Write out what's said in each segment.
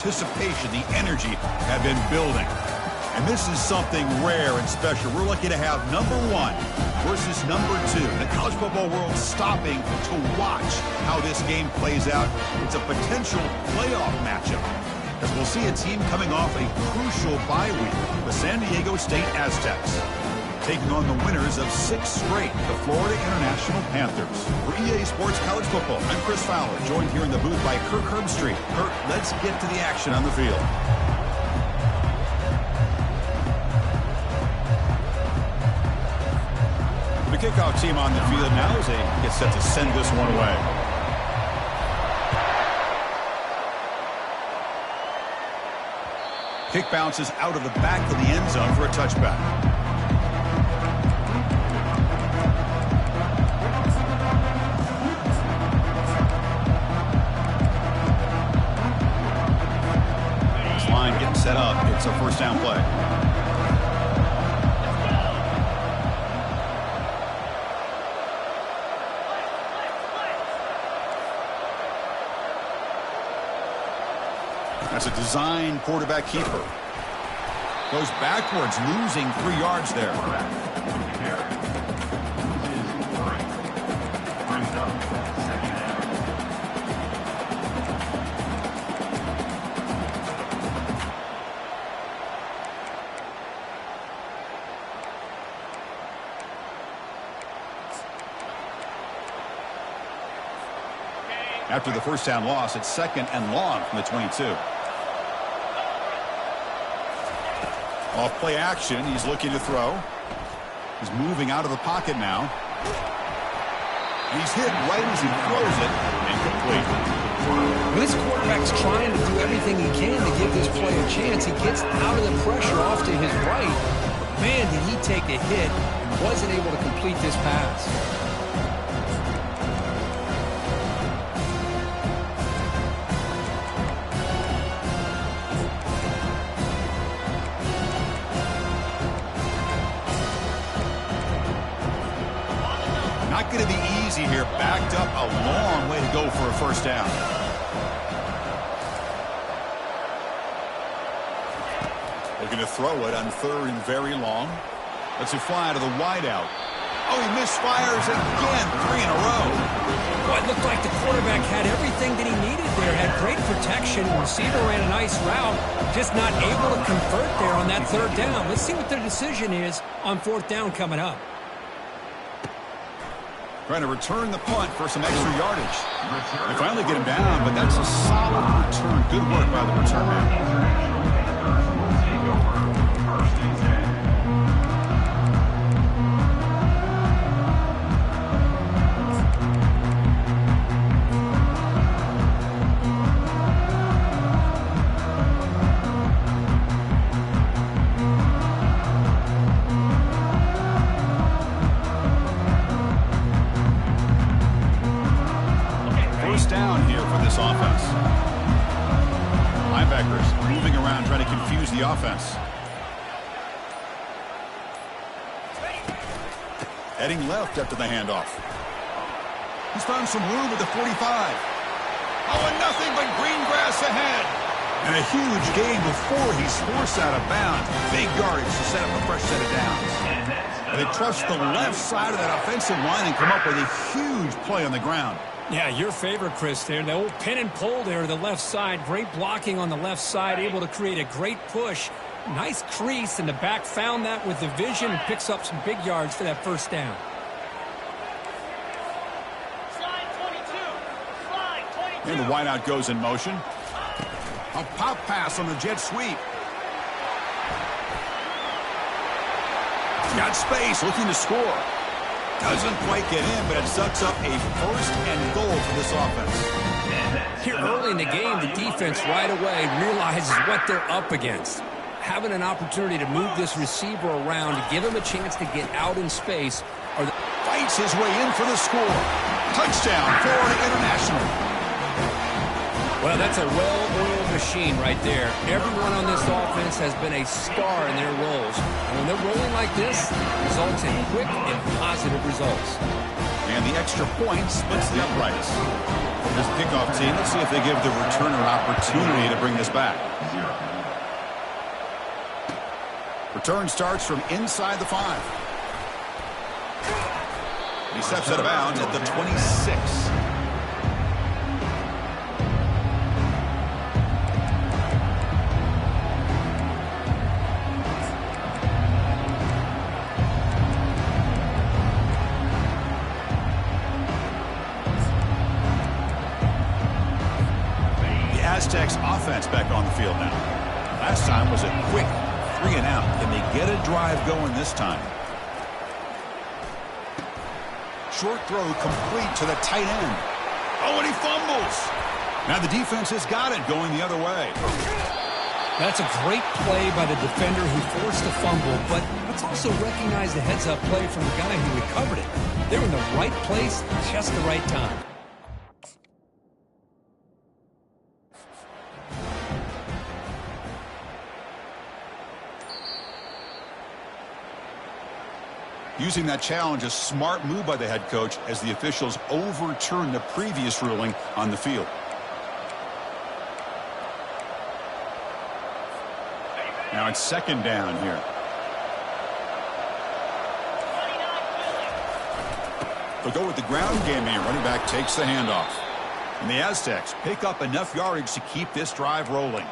Anticipation, the energy have been building. And this is something rare and special. We're lucky to have number one versus number two. The college football world stopping to watch how this game plays out. It's a potential playoff matchup, as we'll see a team coming off a crucial bye week, the San Diego State Aztecs, taking on the winners of 6 straight, the Florida International Panthers. For EA Sports College Football, I'm Chris Fowler, joined here in the booth by Kirk Herbstreit. Kirk, let's get to the action on the field. The kickoff team on the field now as they get set to send this one away. Kick bounces out of the back of the end zone for a touchback. Set up. It's a first down play. That's a design quarterback keeper. Goes backwards, losing 3 yards there. After the first down loss, it's 2nd and long from the 22. Off play action, he's looking to throw. He's moving out of the pocket now. He's hit right as he throws it, incomplete. This quarterback's trying to do everything he can to give this play a chance. He gets out of the pressure off to his right. But man, did he take a hit and wasn't able to complete this pass. Not going to be easy here. Backed up a long way to go for a first down. Looking to throw it on 3rd and very long. Lets it fly to the wideout. Oh, he misfires again. 3 in a row. Well, it looked like the quarterback had everything that he needed there. Had great protection. Receiver ran a nice route. Just not able to convert there on that 3rd down. Let's see what their decision is on 4th down coming up. Trying to return the punt for some extra yardage. They finally get him down, but that's a solid return. Good work by the return man. Down here for this offense. Linebackers moving around trying to confuse the offense. Heading left after the handoff. He's found some room at the 45. Oh, and nothing but green grass ahead. And a huge gain before he's forced out of bounds. Big yardage to set up a fresh set of downs. And they trust the left side of that offensive line and come up with a huge play on the ground. Yeah, your favorite, Chris, there. The old pin and pull there to the left side. Great blocking on the left side, able to create a great push. Nice crease, and the back found that with the vision and picks up some big yards for that first down. And the wideout goes in motion. A pop pass on the jet sweep. Got space, looking to score. Doesn't quite get in, but it sets up a 1st and goal for this offense. Here early in the game, the defense right away realizes what they're up against. Having an opportunity to move this receiver around to give him a chance to get out in space. Fights his way in for the score. Touchdown, Florida International. Well, that's a well-oiled machine right there. Everyone on this offense has been a star in their roles. And when they're rolling like this, it results in quick and positive results. And the extra point splits the uprights. This kickoff team, let's see if they give the returner an opportunity to bring this back. Return starts from inside the 5. He steps out of bounds at the 26. Aztecs offense back on the field now. Last time was a quick 3 and out. Can they get a drive going this time? Short throw complete to the tight end. Oh, and he fumbles. Now the defense has got it going the other way. That's a great play by the defender who forced a fumble, but let's also recognize the heads-up play from the guy who recovered it. They're in the right place, just the right time. Using that challenge, a smart move by the head coach as the officials overturn the previous ruling on the field. Now it's second down here. They'll go with the ground game here. Running back takes the handoff. And the Aztecs pick up enough yardage to keep this drive rolling.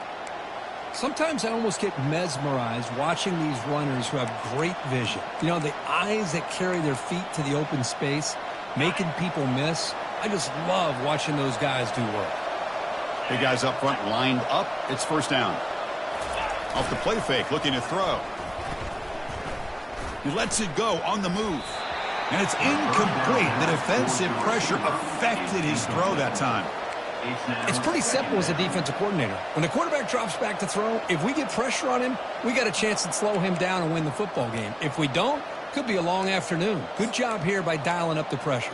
Sometimes I almost get mesmerized watching these runners who have great vision. You know, the eyes that carry their feet to the open space, making people miss. I just love watching those guys do work. Big guys up front lined up. It's first down. Off the play fake, looking to throw. He lets it go on the move. And it's incomplete. The defensive pressure affected his throw that time. It's pretty simple as a defensive coordinator. When the quarterback drops back to throw, if we get pressure on him, we got a chance to slow him down and win the football game. If we don't, could be a long afternoon. Good job here by dialing up the pressure.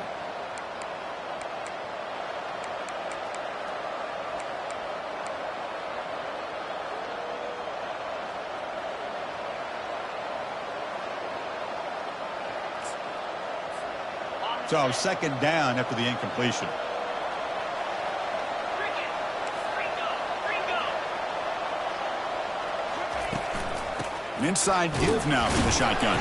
So second down after the incompletion. An inside give now from the shotgun.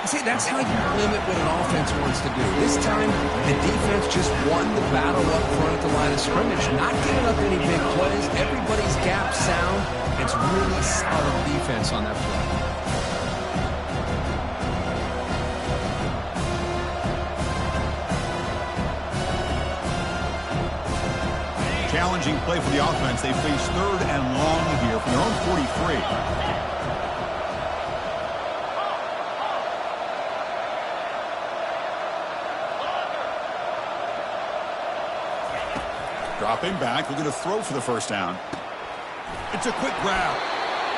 See, that's how you limit what an offense wants to do. This time, the defense just won the battle up front at the line of scrimmage, not giving up any big plays. Everybody's gap sound. It's really solid defense on that play. Challenging play for the offense. They face third and long here from their own 43. Dropping back, looking to throw for the first down. It's a quick grab.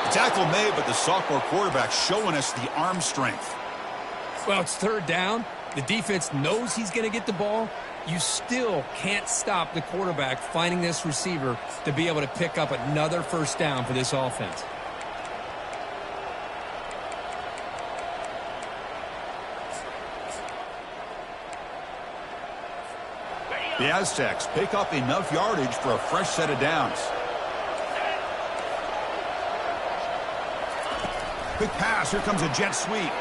The tackle made, but the sophomore quarterback showing us the arm strength. Well, it's third down. The defense knows he's going to get the ball. You still can't stop the quarterback finding this receiver to be able to pick up another first down for this offense. The Aztecs pick up enough yardage for a fresh set of downs. Quick pass. Here comes a jet sweep.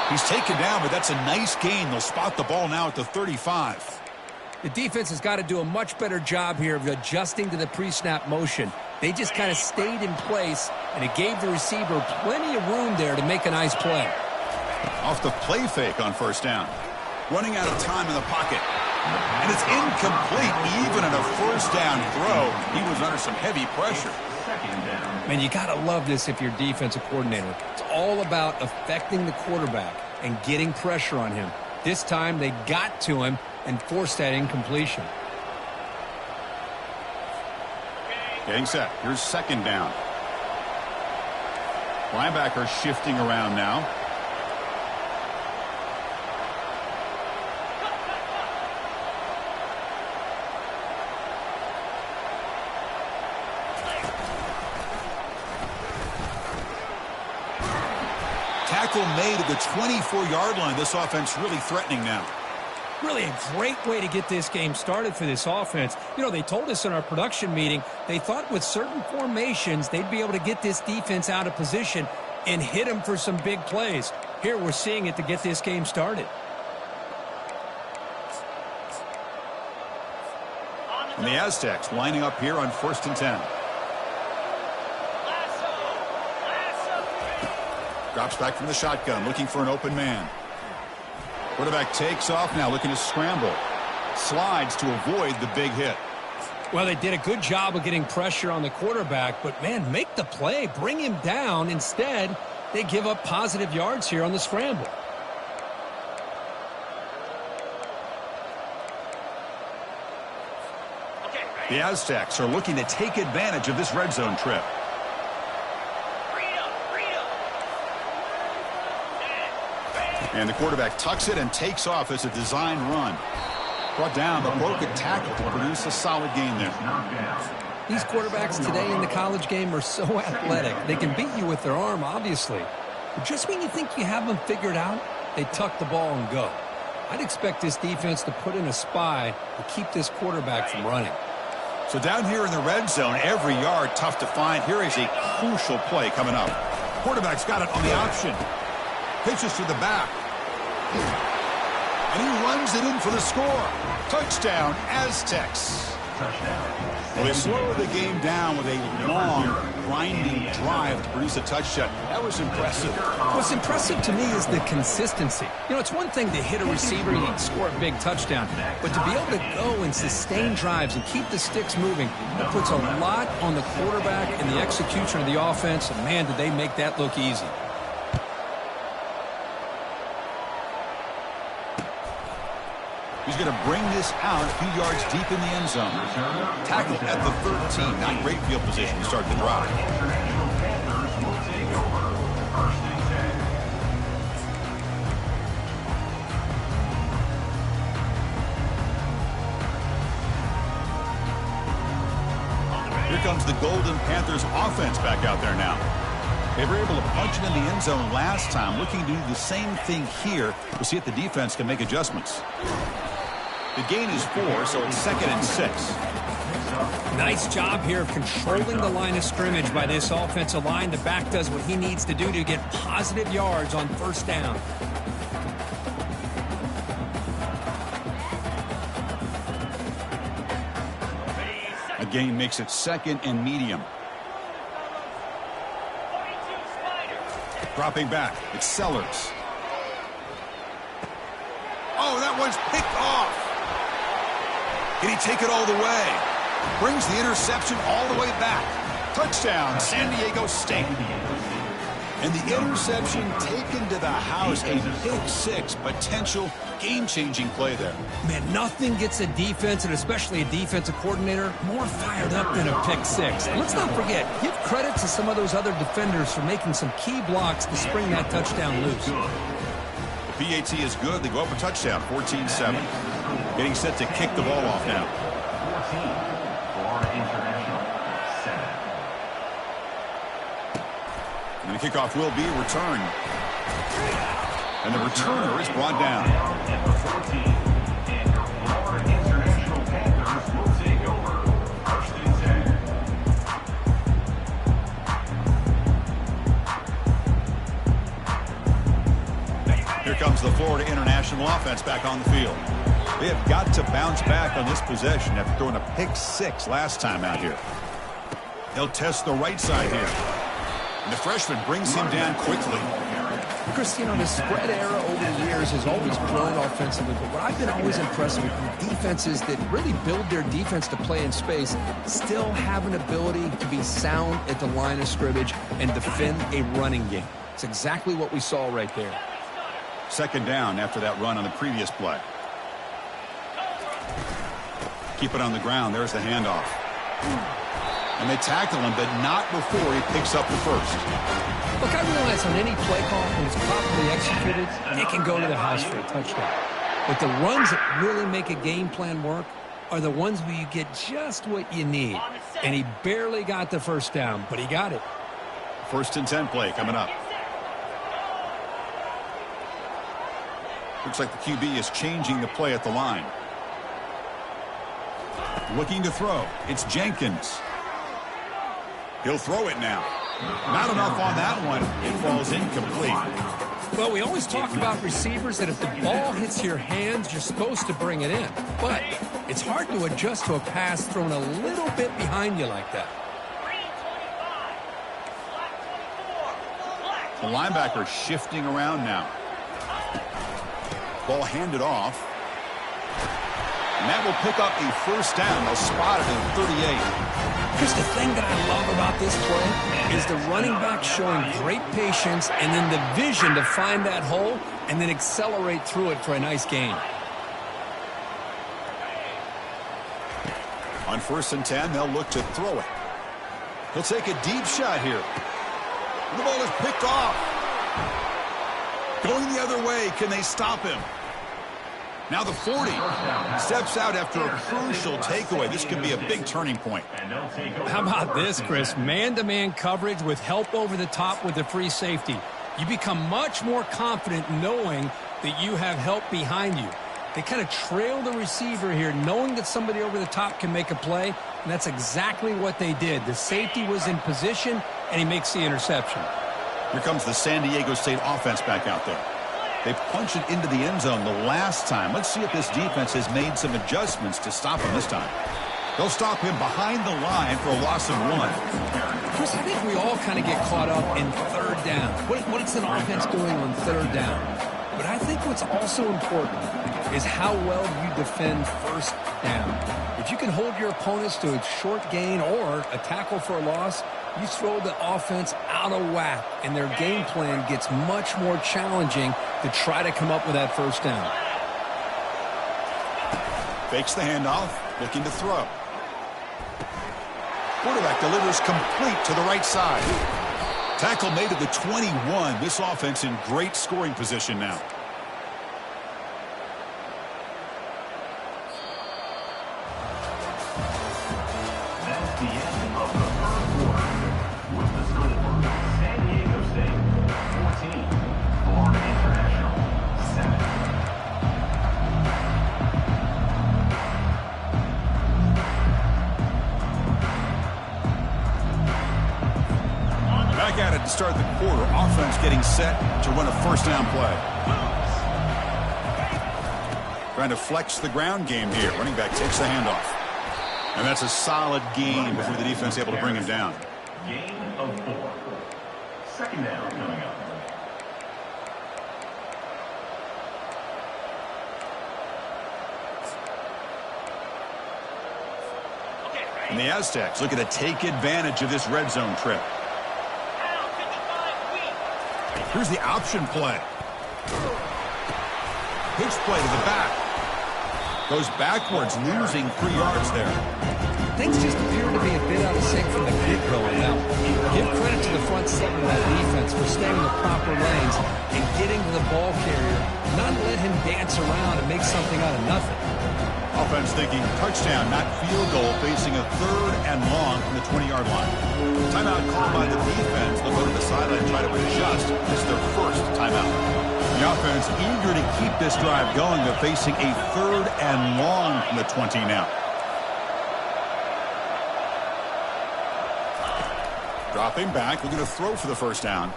He's taken down, but that's a nice gain. They'll spot the ball now at the 35. The defense has got to do a much better job here of adjusting to the pre-snap motion. They just kind of stayed in place, and it gave the receiver plenty of room there to make a nice play. Off the play fake on first down. Running out of time in the pocket. And it's incomplete. Even in a first down throw, he was under some heavy pressure. Man, you got to love this if you're defensive coordinator. It's all about affecting the quarterback and getting pressure on him. This time they got to him and forced that incompletion. Getting set. Here's second down. Linebacker shifting around now. Tackle made at the 24-yard line. This offense really threatening now. Really a great way to get this game started for this offense. You know, they told us in our production meeting they thought with certain formations they'd be able to get this defense out of position and hit them for some big plays. Here we're seeing it to get this game started. And the Aztecs lining up here on 1st and 10. Drops back from the shotgun, looking for an open man. Quarterback takes off now, looking to scramble. Slides to avoid the big hit. Well, they did a good job of getting pressure on the quarterback, but, man, make the play. Bring him down. Instead, they give up positive yards here on the scramble. The Aztecs are looking to take advantage of this red zone trip. And the quarterback tucks it and takes off as a design run. Brought down, but broke a tackle to produce a solid gain there. These quarterbacks today in the college game are so athletic. They can beat you with their arm, obviously. But just when you think you have them figured out, they tuck the ball and go. I'd expect this defense to put in a spy to keep this quarterback from running. So down here in the red zone, every yard tough to find. Here is a crucial play coming up. Quarterback's got it on the option. Pitches to the back. And he runs it in for the score. Touchdown, Aztecs. Well, they slowed the game down with a long, grinding drive to produce a touchdown. That was impressive. What's impressive to me is the consistency. You know, it's one thing to hit a receiver and score a big touchdown, but to be able to go and sustain drives and keep the sticks moving, that puts a lot on the quarterback and the execution of the offense, and, man, did they make that look easy. He's going to bring this out a few yards deep in the end zone. Tackle at the 13. Not great field position to start the drive. Here comes the Golden Panthers offense back out there now. They were able to punch it in the end zone last time. Looking to do the same thing here. We'll see if the defense can make adjustments. The gain is 4, so it's 2nd and 6. Nice job here of controlling the line of scrimmage by this offensive line. The back does what he needs to do to get positive yards on 1st down. A gain makes it 2nd and medium. Dropping back, it's Sellers. Oh, that one's picked off. Can he take it all the way? Brings the interception all the way back. Touchdown, San Diego State. And the interception taken to the house. A pick-6 potential game-changing play there. Man, nothing gets a defense, and especially a defensive coordinator, more fired up than a pick-6. And let's not forget, give credit to some of those other defenders for making some key blocks to spring that touchdown loose. The PAT is good. They go up for touchdown, 14-7. Getting set to kick the ball off now. And the kickoff will be returned. And the returner is brought down. Here comes the Florida International offense back on the field. They have got to bounce back on this possession after throwing a pick-6 last time out here. They'll test the right side here. And the freshman brings him down quickly. Chris, you know, the spread era over the years has always grown offensively, but what I've been always impressed with defenses that really build their defense to play in space still have an ability to be sound at the line of scrimmage and defend a running game. It's exactly what we saw right there. 2nd down after that run on the previous play. Keep it on the ground. There's the handoff. And they tackle him, but not before he picks up the first. Look, I realize on any play call, when it's properly executed, it can go to the house for a touchdown. But the runs that really make a game plan work are the ones where you get just what you need. And he barely got the 1st down, but he got it. 1st and 10 play coming up. Looks like the QB is changing the play at the line. Looking to throw. It's Jenkins. He'll throw it now. Not enough on that one. It falls incomplete. Well, we always talk about receivers that if the ball hits your hands, you're supposed to bring it in. But it's hard to adjust to a pass thrown a little bit behind you like that. The linebacker shifting around now. Ball handed off. And that will pick up a first down. They'll spot it at 38. Chris, the thing that I love about this play is the running back showing great patience and then the vision to find that hole and then accelerate through it for a nice gain. On 1st and 10, they'll look to throw it. He'll take a deep shot here. The ball is picked off. Going the other way. Can they stop him? Now the 40 steps out after a crucial takeaway. This could be a big turning point. How about this, Chris? Man-to-man coverage with help over the top with the free safety. You become much more confident knowing that you have help behind you. They kind of trail the receiver here, knowing that somebody over the top can make a play, and that's exactly what they did. The safety was in position, and he makes the interception. Here comes the San Diego State offense back out there. They punched it into the end zone the last time. Let's see if this defense has made some adjustments to stop him this time. They'll stop him behind the line for a loss of 1. Chris, I think we all kind of get caught up in third down. What's an offense doing on third down? But I think what's also important is how well you defend first down. If you can hold your opponents to a short gain or a tackle for a loss, you throw the offense out of whack, and their game plan gets much more challenging to try to come up with that first down. Fakes the handoff, looking to throw. Quarterback delivers complete to the right side. Tackle made at the 21. This offense in great scoring position now. That's the end of the first quarter. With the score, San Diego State 14, Florida International 7. Back at it to start the quarter. Offense getting set to run a first down play. Trying to flex the ground game here. Running back takes the handoff. And that's a solid gain before the defense able to bring him down. Gain of 4. Second down coming up. And the Aztecs looking to take advantage of this red zone trip. Here's the option play. Pitch play to the back. Goes backwards, losing 3 yards there. Things just appear to be a bit out of sync from the get-go. Now, give credit to the front 7 of that defense for staying in the proper lanes and getting to the ball carrier, not let him dance around and make something out of nothing. Offense thinking touchdown, not field goal, facing a 3rd and long from the 20-yard line. Timeout called by the defense. They'll go to the sideline and try to adjust. This is their first timeout. The offense eager to keep this drive going. They're facing a 3rd and long from the 20 now. Dropping back, looking to throw for the first down.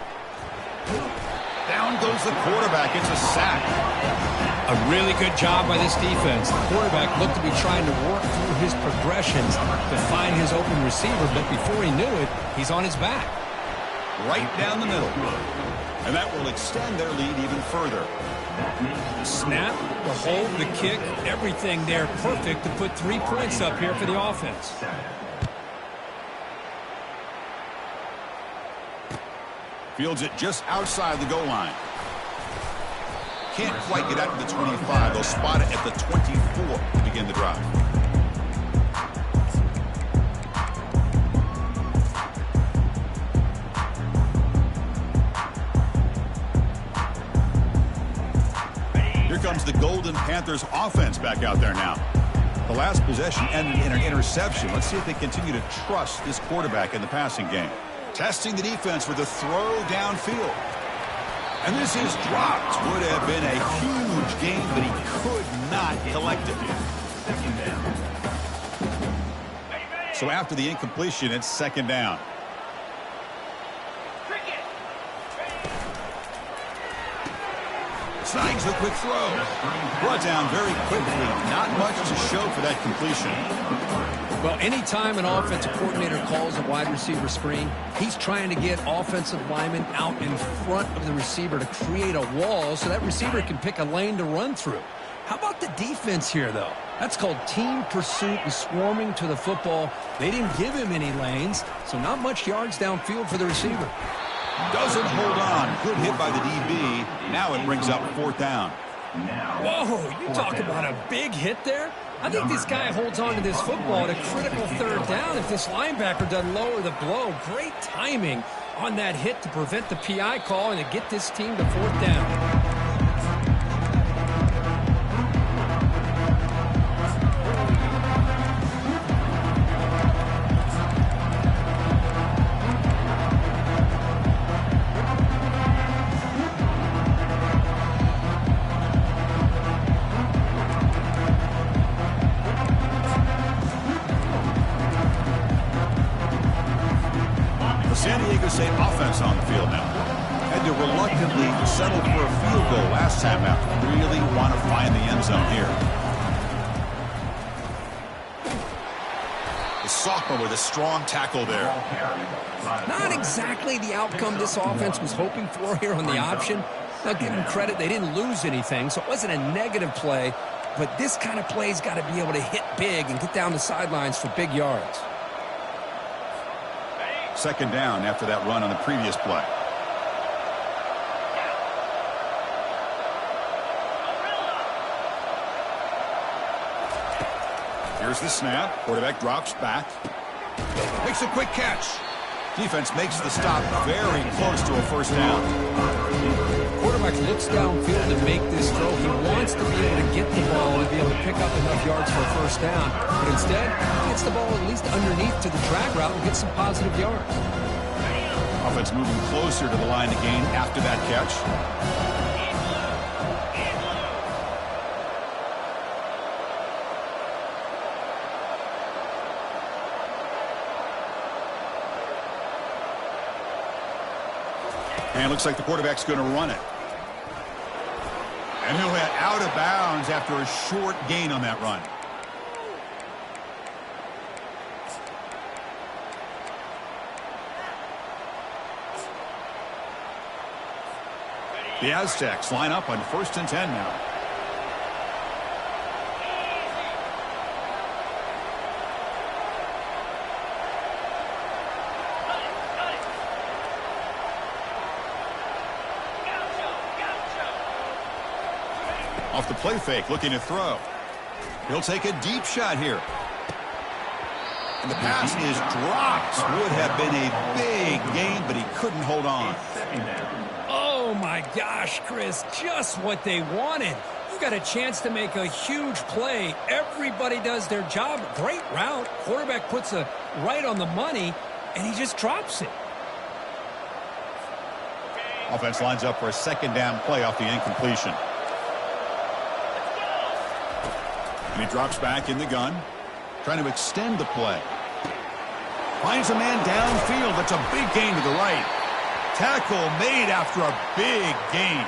Down goes the quarterback. It's a sack. A really good job by this defense. The quarterback looked to be trying to work through his progressions to find his open receiver, but before he knew it, he's on his back. Right down the middle. And that will extend their lead even further. The snap, the hold, the kick, everything there perfect to put 3 points up here for the offense. Fields it just outside the goal line. Can't quite get out to the 25. They'll spot it at the 24 to begin the drive. Here comes the Golden Panthers offense back out there now. The last possession ended in an interception. Let's see if they continue to trust this quarterback in the passing game. Testing the defense with a throw downfield. And this is dropped. Would have been a huge gain, but he could not collect it. Second down. So after the incompletion, it's second down. Snags the quick throw. Brought down very quickly. Not much to show for that completion. Well, anytime an offensive coordinator calls a wide receiver screen, he's trying to get offensive linemen out in front of the receiver to create a wall so that receiver can pick a lane to run through. How about the defense here, though? That's called team pursuit and swarming to the football. They didn't give him any lanes, so not much yards downfield for the receiver. Doesn't hold on. Good hit by the DB. Now it brings up fourth down. Whoa, you talk about a big hit there. I think this guy holds on to this football at a critical third down if this linebacker doesn't lower the blow. Great timing on that hit to prevent the PI call and to get this team to fourth down. San Diego State offense on the field now. Had to reluctantly settle for a field goal last time out. Really want to find the end zone here. The sophomore with a strong tackle there. Not exactly the outcome this offense was hoping for here on the option. Now, give them credit, they didn't lose anything, so it wasn't a negative play. But this kind of play's got to be able to hit big and get down the sidelines for big yards. Second down after that run on the previous play. Here's the snap. Quarterback drops back. Makes a quick catch. Defense makes the stop very close to a first down. Quarterback looks downfield to make this throw. He wants to be able to get the ball and be able to pick up enough yards for a first down. But instead, he gets the ball at least underneath to the drag route and gets some positive yards. Offense moving closer to the line to gain after that catch. And it looks like the quarterback's going to run it. And he'll hit out of bounds after a short gain on that run. The Aztecs line up on 1st and 10 now. Off the play fake, looking to throw. He'll take a deep shot here. And the pass is dropped. Would have been a big gain, but he couldn't hold on. Oh, my gosh, Chris, just what they wanted. You got a chance to make a huge play. Everybody does their job. Great route. Quarterback puts it right on the money, and he just drops it. Offense lines up for a second down play off the incompletion. And he drops back in the gun, trying to extend the play. Finds a man downfield. That's a big gain to the right. Tackle made after a big gain.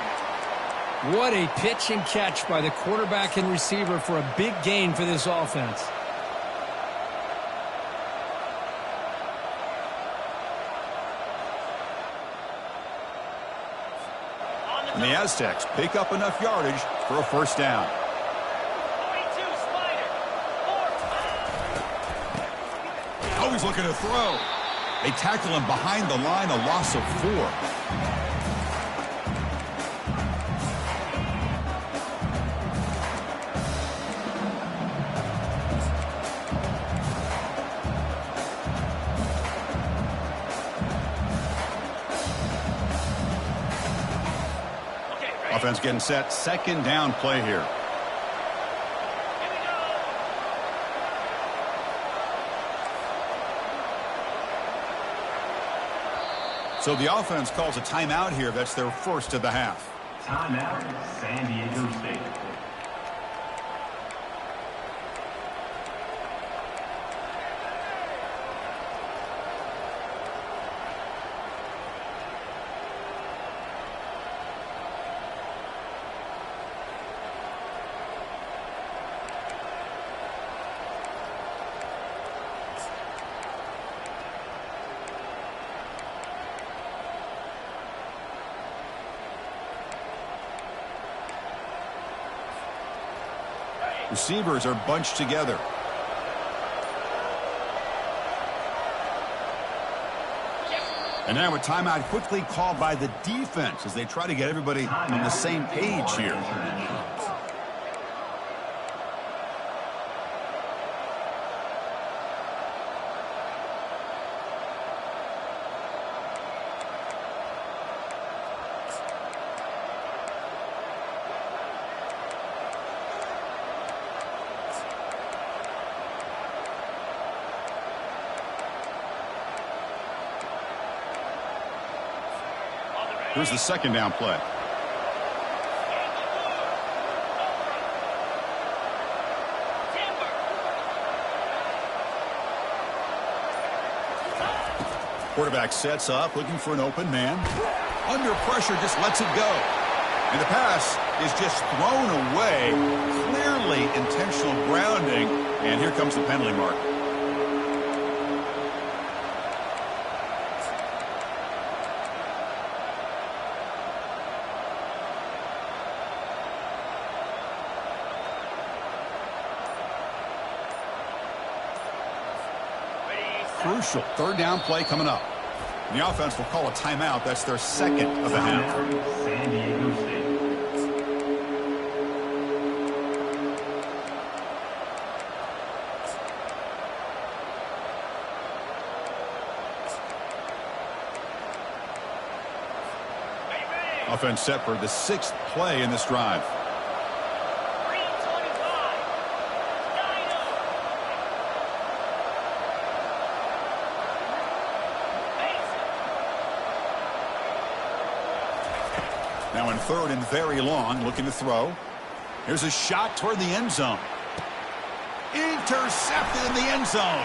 What a pitch and catch by the quarterback and receiver for a big gain for this offense. And the Aztecs pick up enough yardage for a first down. Always looking to throw. They tackle him behind the line, a loss of 4. Offense getting set. Second down play here. So the offense calls a timeout here. That's their first of the half. Timeout, San Diego State. Receivers are bunched together. And now a timeout quickly called by the defense as they try to get everybody on the same page here. Here's the second down play. Quarterback sets up, looking for an open man. Under pressure, just lets it go. And the pass is just thrown away. Clearly intentional grounding. And here comes the penalty mark. Crucial third down play coming up. And the offense will call a timeout. That's their second of the half. San Diego State. Offense set for the sixth play in this drive. Now in third and very long, looking to throw. Here's a shot toward the end zone. Intercepted in the end zone.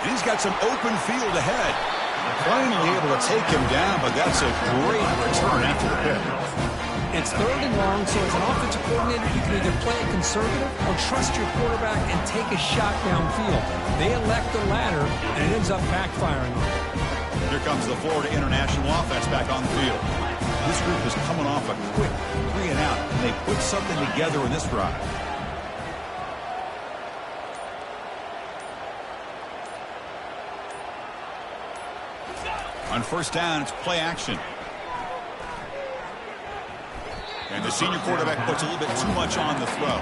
And he's got some open field ahead. Finally able to take him down, but that's a great return after the pick. It's third and long, so as an offensive coordinator, you can either play it conservative or trust your quarterback and take a shot downfield. They elect the latter, and it ends up backfiring on them. Here comes the Florida International offense back on the field. This group is coming off a quick 3 and out, and they put something together in this drive. On first down, it's play action. And the senior quarterback puts a little bit too much on the throw.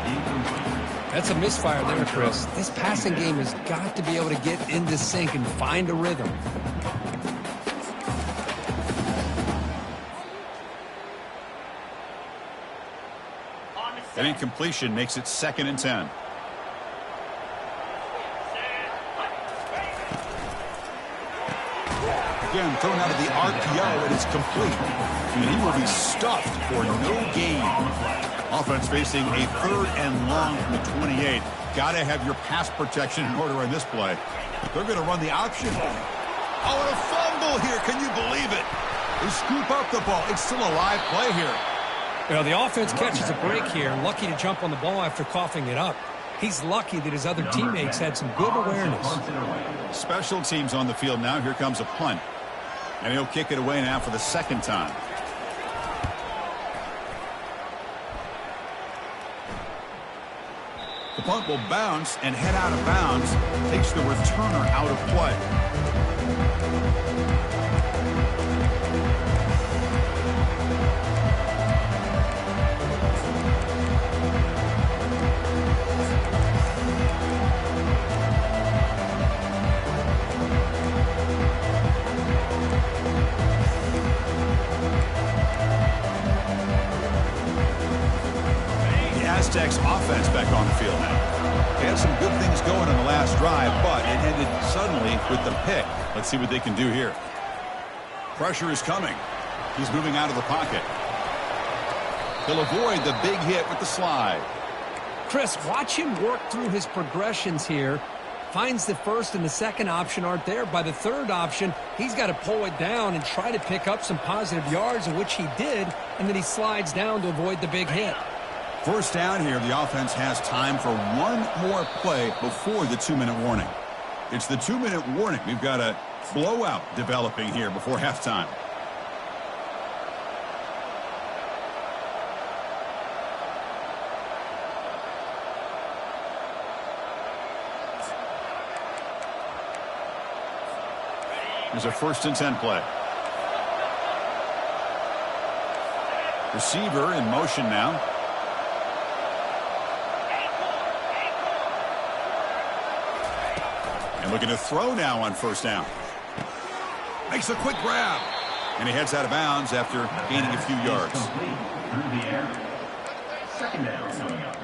That's a misfire there, Chris. This passing game has got to be able to get into sync and find a rhythm. An incompletion makes it 2nd and 10. Again, thrown out of the RPO, and it's complete. And he will be stuffed for no gain. Offense facing a 3rd and long from the 28. Got to have your pass protection in order in this play. They're going to run the option. Oh, and a fumble here. Can you believe it? They scoop up the ball. It's still a live play here. Well, the offense catches a break here, lucky to jump on the ball after coughing it up. He's lucky that his other teammates had some good awareness. Special teams on the field now. Here comes a punt. And he'll kick it away now for the 2nd time. The punt will bounce and head out of bounds. Takes the returner out of play. Aztecs offense back on the field now. They had some good things going on the last drive, but it ended suddenly with the pick. Let's see what they can do here. Pressure is coming. He's moving out of the pocket. He'll avoid the big hit with the slide. Chris, watch him work through his progressions here. Finds the first and the second option aren't there. By the third option, he's got to pull it down and try to pick up some positive yards, in which he did, and then he slides down to avoid the big hit. First down here, the offense has time for one more play before the 2-minute warning. It's the 2-minute warning. We've got a blowout developing here before halftime. There's a 1st and 10 play. Receiver in motion now. And looking to throw now on 1st down. Makes a quick grab. And he heads out of bounds after gaining a few yards. Through the air. 2nd down coming up.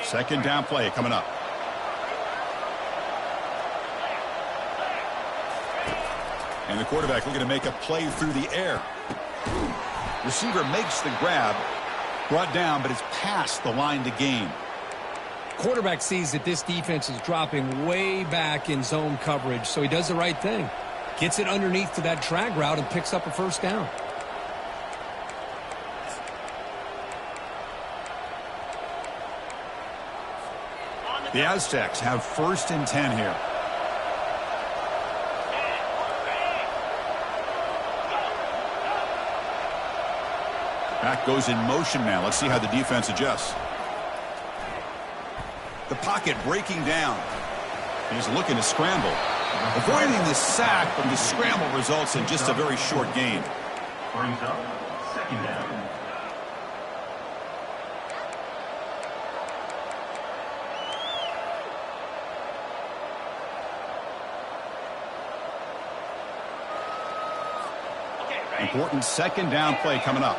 Second down play coming up. And the quarterback looking to make a play through the air. Receiver makes the grab. Brought down, but it's past the line to gain. Quarterback sees that this defense is dropping way back in zone coverage, so he does the right thing. Gets it underneath to that drag route and picks up a 1st down. The Aztecs have 1st and 10 here. Back goes in motion now. Let's see how the defense adjusts. The pocket breaking down. He's looking to scramble. Avoiding the sack, but the scramble results in just a very short gain. Brings up 2nd down. Important 2nd down play coming up.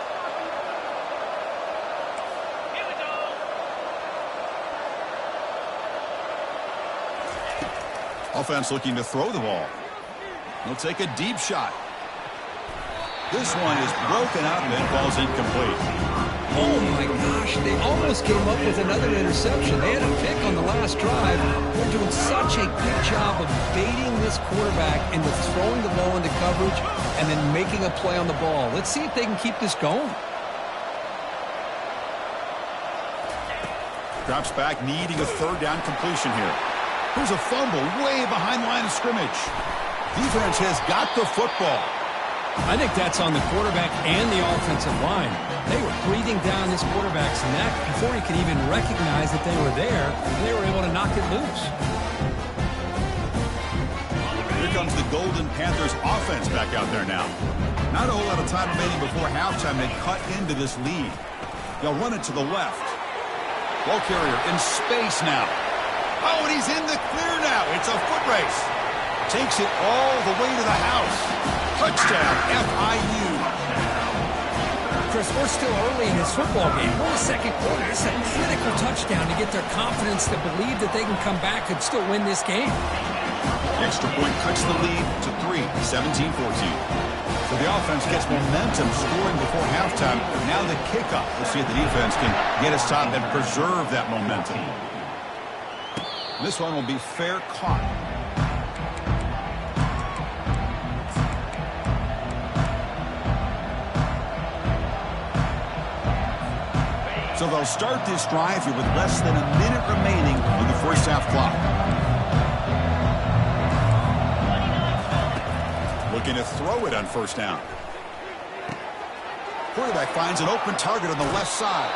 Offense looking to throw the ball. He'll take a deep shot. This one is broken up and falls incomplete. Oh my gosh, they almost came up with another interception. They had a pick on the last drive. They're doing such a good job of baiting this quarterback into throwing the ball into coverage and then making a play on the ball. Let's see if they can keep this going. Drops back, needing a 3rd down completion here. There's a fumble way behind the line of scrimmage. Defense has got the football. I think that's on the quarterback and the offensive line. They were breathing down this quarterback's neck before he could even recognize that they were there, and they were able to knock it loose. Here comes the Golden Panthers offense back out there now. Not a whole lot of time remaining before halftime. They cut into this lead. They'll run it to the left. Ball carrier in space now. Oh, and he's in the clear now. It's a foot race. Takes it all the way to the house. Touchdown, FIU. Chris, we're still early in this football game. We're in the 2nd quarter. It's a critical touchdown to get their confidence to believe that they can come back and still win this game. The extra point cuts the lead to 3, 17-14. So the offense gets momentum scoring before halftime. Now the kickoff. We'll see if the defense can get us top and preserve that momentum. This one will be fair caught. So they'll start this drive here with less than a minute remaining in the 1st half clock. Looking to throw it on 1st down. Quarterback finds an open target on the left side.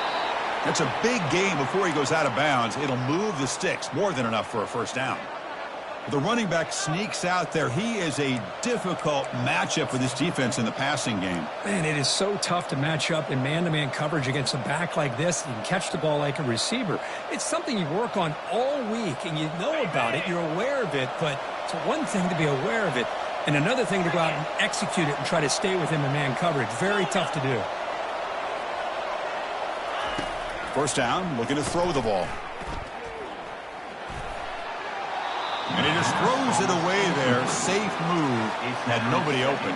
That's a big gain before he goes out of bounds. It'll move the sticks, more than enough for a 1st down. The running back sneaks out there. He is a difficult matchup for this defense in the passing game. Man, it is so tough to match up in man-to-man coverage against a back like this. You can catch the ball like a receiver. It's something you work on all week, and you know about it. You're aware of it, but it's one thing to be aware of it, and another thing to go out and execute it and try to stay with him in man coverage. Very tough to do. First down, looking to throw the ball. And he just throws it away there. Safe move. Had nobody open.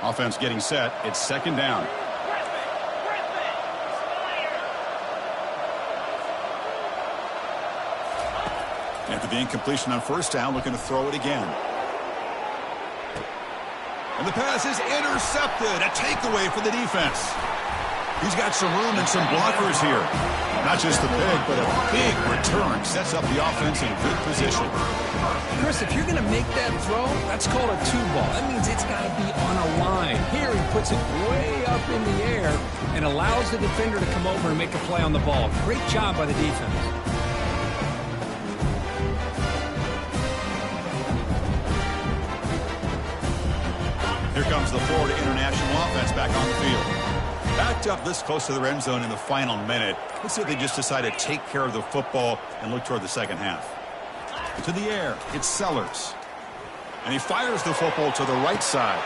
Offense getting set. It's second down. After the incompletion on first down, looking to throw it again. And the pass is intercepted. A takeaway for the defense. He's got some room and some blockers here. Not just the pick, but a big return. Sets up the offense in good position. Chris, if you're going to make that throw, that's called a two ball. That means it's got to be on a line. Here he puts it way up in the air and allows the defender to come over and make a play on the ball. Great job by the defense. Here comes the Florida International offense back on the field. Backed up this close to the end zone in the final minute. Let's see if they just decide to take care of the football and look toward the second half. To the air, it's Sellers. And he fires the football to the right side.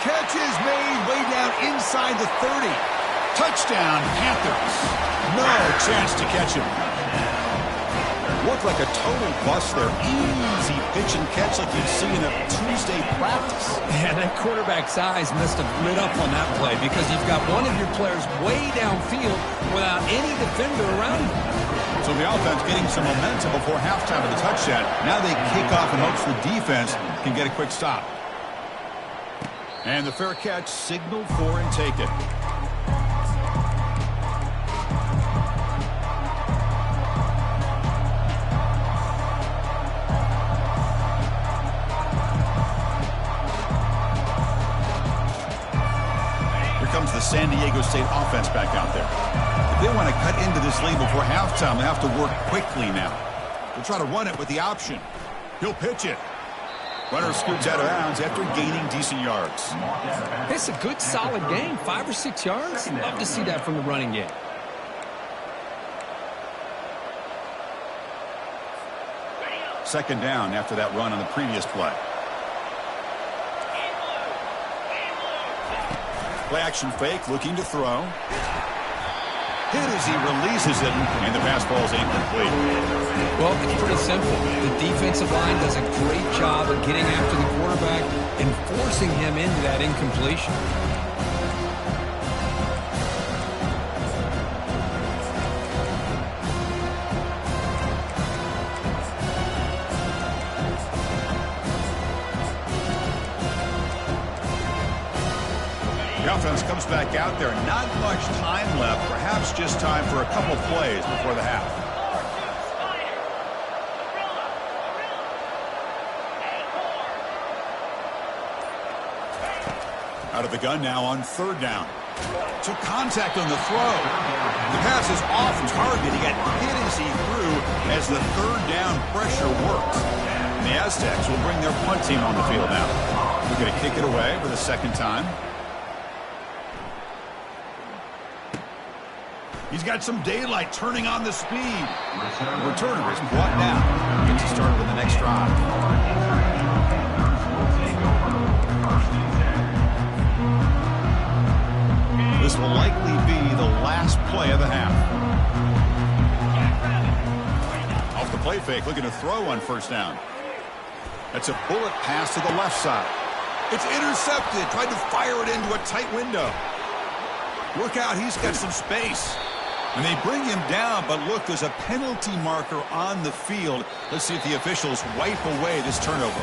Catch is made way down inside the 30. Touchdown, Panthers. No chance to catch him. Looked like a total bust there. Easy pitch and catch like you'd see in a Tuesday practice. Yeah, that quarterback's eyes must have lit up on that play because you've got one of your players way downfield without any defender around him. So the offense getting some momentum before halftime of the touchdown. Now they kick off in hopes the defense can get a quick stop. And the fair catch signaled for and taken. Comes the San Diego State offense back out there. If they want to cut into this lead before halftime, they have to work quickly now. They'll try to run it with the option. He'll pitch it. Runner scoots out of bounds after gaining decent yards. It's a good, solid game. 5 or 6 yards. Love to see that from the running game. Second down after that run on the previous play. Play action fake, looking to throw. Hit as he releases it, and the pass ball's incomplete. Well, it's pretty simple. The defensive line does a great job of getting after the quarterback and forcing him into that incompletion. The offense comes back out there. Not much time left. Perhaps just time for a couple plays before the half. Out of the gun now on third down. Took contact on the throw. The pass is off target. He got hit as he threw as the third down pressure worked. And the Aztecs will bring their punt team on the field now. They're going to kick it away for the second time. He's got some daylight turning on the speed. The returner is brought down. Gets to start with the next drive. This will likely be the last play of the half. Off the play fake, looking to throw on first down. That's a bullet pass to the left side. It's intercepted. Tried to fire it into a tight window. Look out, he's got some space. And they bring him down, but look, there's a penalty marker on the field. Let's see if the officials wipe away this turnover.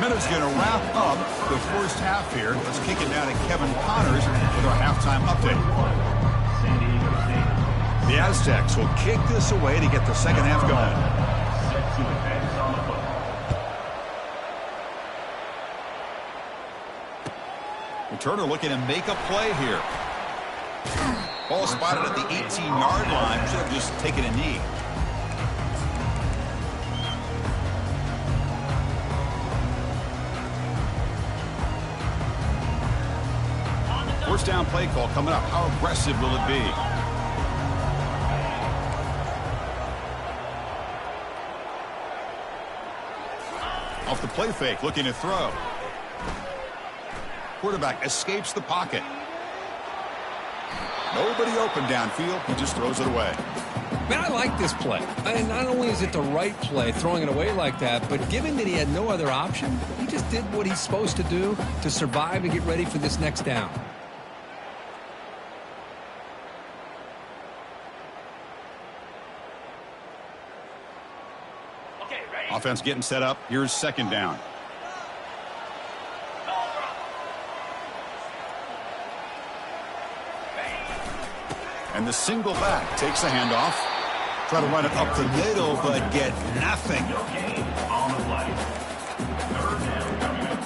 Minute's going to wrap up the first half here. Let's kick it down to Kevin Connors with our halftime update. San Diego State. The Aztecs will kick this away to get the second half going. Set to advance on the football. Turner looking to make a play here. Ball spotted at the 18-yard line. Should have just taken a knee. First down play call coming up. How aggressive will it be? Off the play fake, looking to throw. Quarterback escapes the pocket. Nobody open downfield. He just throws it away. Man, I like this play. And not only is it the right play, throwing it away like that, but given that he had no other option, he just did what he's supposed to do to survive and get ready for this next down. Offense getting set up. Here's second down. And the single back takes a handoff. Try to run it up the middle, but get nothing. Gain on the play. Third down coming up.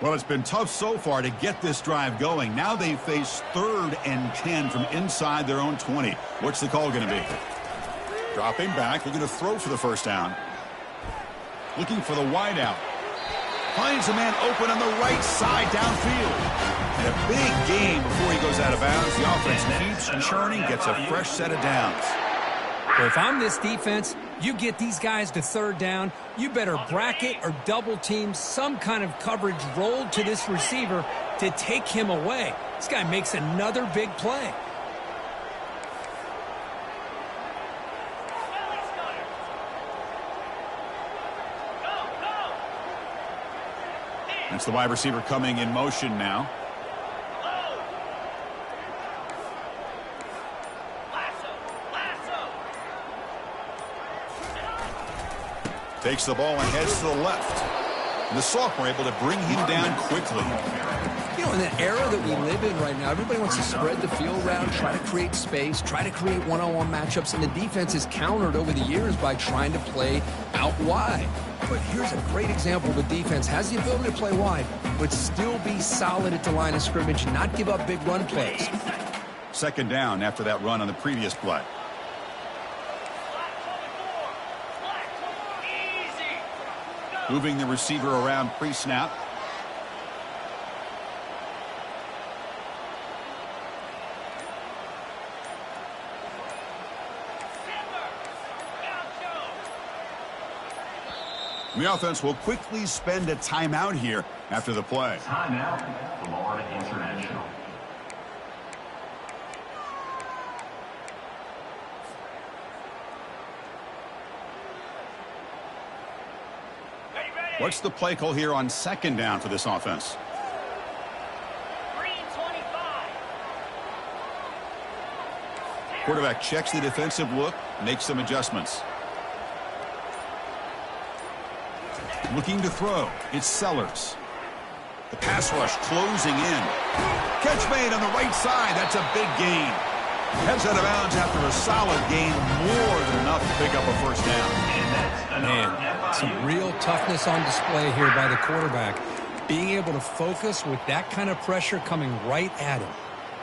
Well, it's been tough so far to get this drive going. Now they face 3rd and 10 from inside their own 20. What's the call going to be? Dropping back, looking to throw for the first down. Looking for the wideout. Finds a man open on the right side downfield. And a big gain before he goes out of bounds. The offense keeps churning, gets a fresh set of downs. Well, if I'm this defense, you get these guys to third down, you better bracket or double team some kind of coverage rolled to this receiver to take him away. This guy makes another big play. That's the wide receiver coming in motion now. Takes the ball and heads to the left. And the sophomore able to bring him down quickly. You know, in the era that we live in right now, everybody wants to spread the field around, try to create space, try to create one-on-one matchups, and the defense is countered over the years by trying to play out wide. But here's a great example of a defense has the ability to play wide, but still be solid at the line of scrimmage, not give up big run plays. Second down after that run on the previous play. Moving the receiver around pre-snap. The offense will quickly spend a timeout here after the play. Timeout, Florida International. What's the play call here on second down for this offense? Green 25. Quarterback checks the defensive look, makes some adjustments. Looking to throw. It's Sellers. The pass rush closing in. Catch made on the right side. That's a big gain. Heads out of bounds after a solid gain. More than enough to pick up a first down. And that's Man, some real toughness on display here by the quarterback. Being able to focus with that kind of pressure coming right at him.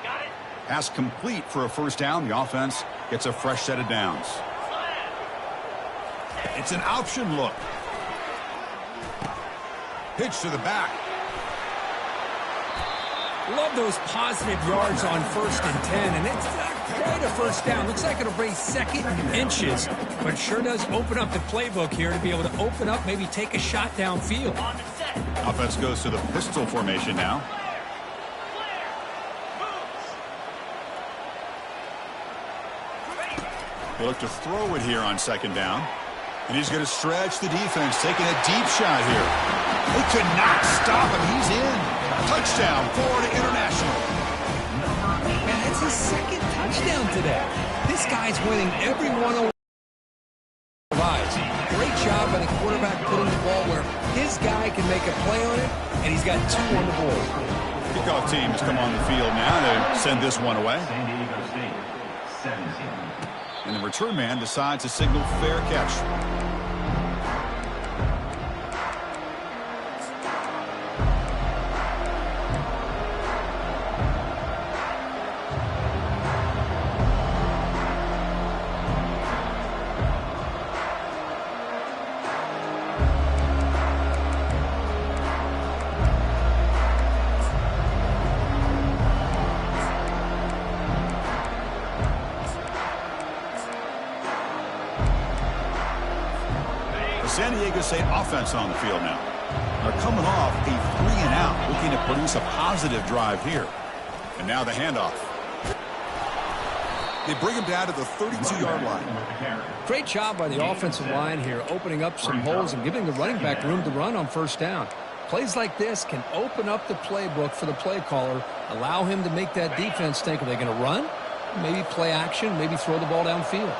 Got it. Pass complete for a first down. The offense gets a fresh set of downs. It's an option look. Pitch to the back. Love those positive yards on 1st and 10, and it's not quite a first down. Looks like it'll bring second and inches, but it sure does open up the playbook here to be able to open up, maybe take a shot downfield. On the set. Offense goes to the pistol formation now. They look to throw it here on second down. And he's going to stretch the defense, taking a deep shot here. They could not stop him. He's in. Touchdown, Florida International. Man, that's his second touchdown today. This guy's winning every one of rise. Great job by the quarterback putting the ball where his guy can make a play on it, and he's got 2 on the board. Kickoff team has come on the field now to send this one away. San Diego State, 17. And the return man decides to signal fair catch. San Diego State offense on the field now. They're coming off a 3-and-out, looking to produce a positive drive here. And now the handoff. They bring him down to the 32-yard line. Great job by the offensive line here, opening up some holes and giving the running back room to run on first down. Plays like this can open up the playbook for the play caller, allow him to make that defense think, are they going to run? Maybe play action, maybe throw the ball downfield.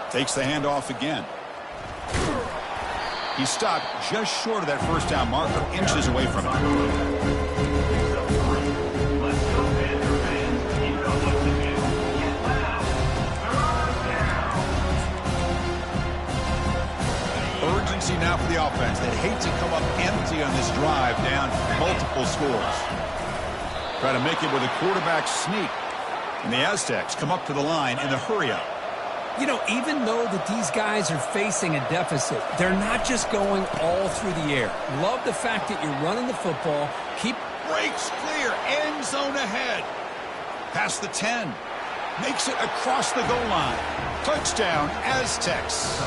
Takes the handoff again. He stopped just short of that first down marker, inches away from it. Let's go, Panther fans. You know what to do. Get loud. Third down. Urgency now for the offense. They'd hate to come up empty on this drive, down multiple scores. Try to make it with a quarterback sneak. And the Aztecs come up to the line in the hurry-up. You know, even though that these guys are facing a deficit, they're not just going all through the air. Love the fact that you're running the football. Keep Breaks clear. End zone ahead. Past the 10. Makes it across the goal line. Touchdown, Aztecs.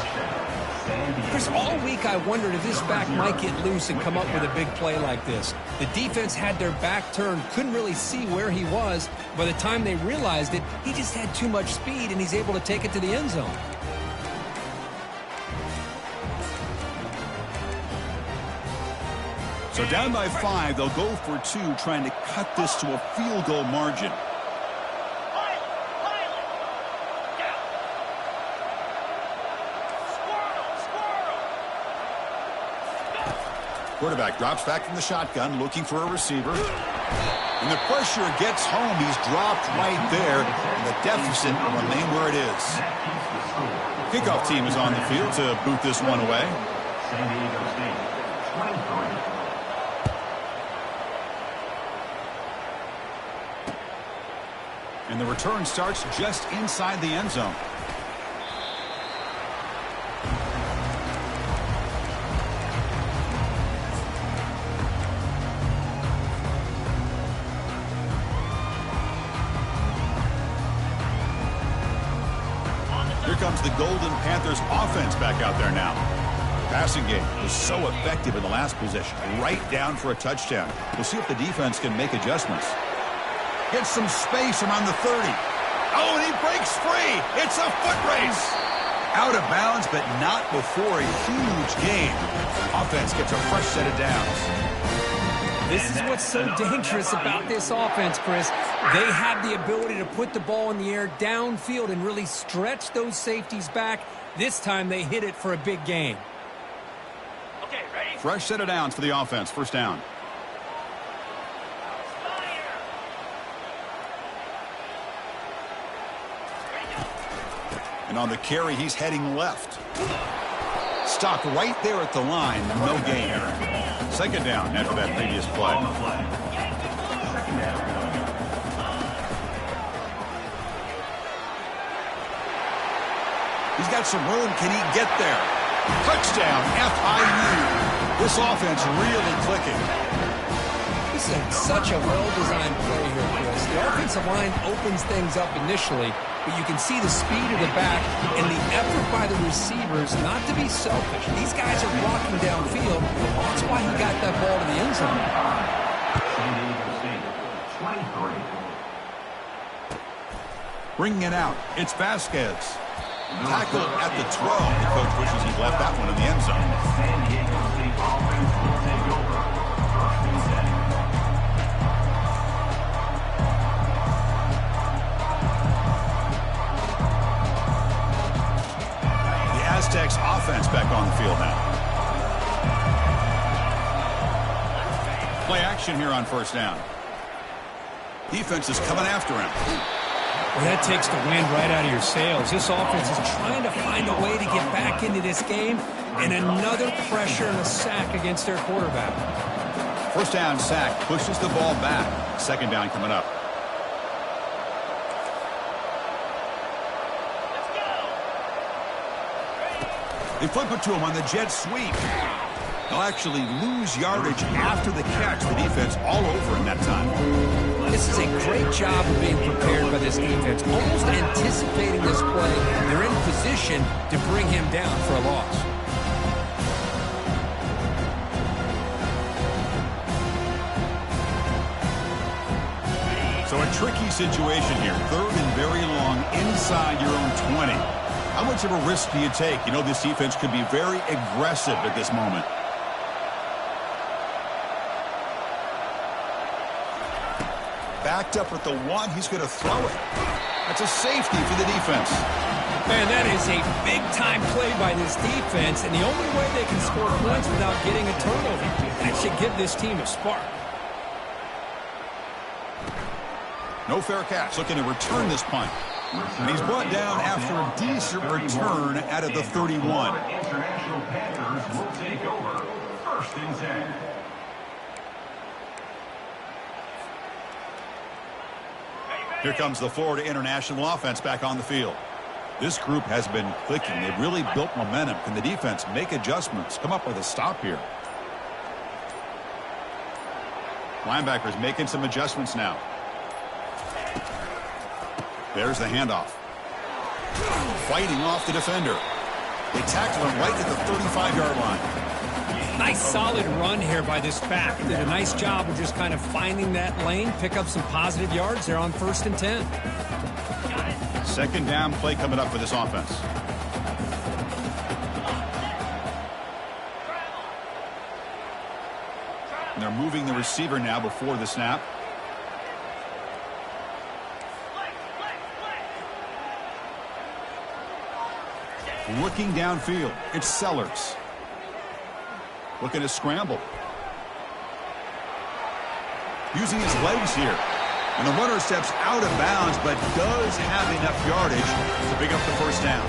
Chris, all week I wondered if this back might get loose and come up with a big play like this. The defense had their back turned, couldn't really see where he was. By the time they realized it, he just had too much speed, and he's able to take it to the end zone. So down by 5, they'll go for 2, trying to cut this to a field goal margin. Quarterback drops back from the shotgun, looking for a receiver. And the pressure gets home. He's dropped right there, and the deficit will remain where it is. Kickoff team is on the field to boot this one away. San Diego State, 23. And the return starts just inside the end zone. Here comes the Golden Panthers offense back out there now. Passing game was so effective in the last possession, right down for a touchdown. We'll see if the defense can make adjustments. Gets some space around the 30. Oh, and he breaks free. It's a foot race. Out of bounds, but not before a huge gain. Offense gets a fresh set of downs. This is what's so dangerous about this offense, Chris. They have the ability to put the ball in the air downfield and really stretch those safeties back. This time they hit it for a big gain. Okay, ready? Fresh set of downs for the offense. First down. And on the carry, he's heading left. Stopped right there at the line. No gain. Second down after that previous play. On the flag. Second down. He's got some room. Can he get there? Touchdown, FIU. This offense really clicking. This is such a well-designed play here, Chris. The offensive line opens things up initially, but you can see the speed of the back and the effort by the receivers not to be selfish. These guys are blocking downfield. That's why he got that ball to the end zone. San Diego State, 23. Bringing it out, it's Vasquez. Tackled at the 12. The coach wishes he'd left that one in the end zone. San Diego State offense will take over. First and 10. The Aztecs offense back on the field now. Play action here on first down. Defense is coming after him. Well, that takes the wind right out of your sails. This offense is trying to find a way to get back into this game, and another pressure and a sack against their quarterback. First down sack pushes the ball back. Second down coming up. They flip it to him on the jet sweep. They'll actually lose yardage after the catch. The defense all over him that time. This is a great job of being prepared by this defense. Almost anticipating this play, they're in position to bring him down for a loss. So a tricky situation here. Third and very long inside your own 20. How much of a risk do you take? You know this defense could be very aggressive at this moment. Backed up at the 1. He's going to throw it. That's a safety for the defense. Man, that is a big-time play by this defense, and the only way they can score points without getting a turnover. That should give this team a spark. No fair catch. Looking to return this punt. And he's brought down after a decent return out of the 31. International Panthers will take over. First and 10. Here comes the Florida International offense back on the field. This group has been clicking. They've really built momentum. Can the defense make adjustments? Come up with a stop here. Linebackers making some adjustments now. There's the handoff. Fighting off the defender. They tackle him right at the 35-yard line. Nice solid run here by this back. Did a nice job of just kind of finding that lane, pick up some positive yards there on first and 10. Second down play coming up for this offense. And they're moving the receiver now before the snap. Looking downfield, it's Sellers. Looking to scramble. Using his legs here. And the runner steps out of bounds, but does have enough yardage to pick up the first down.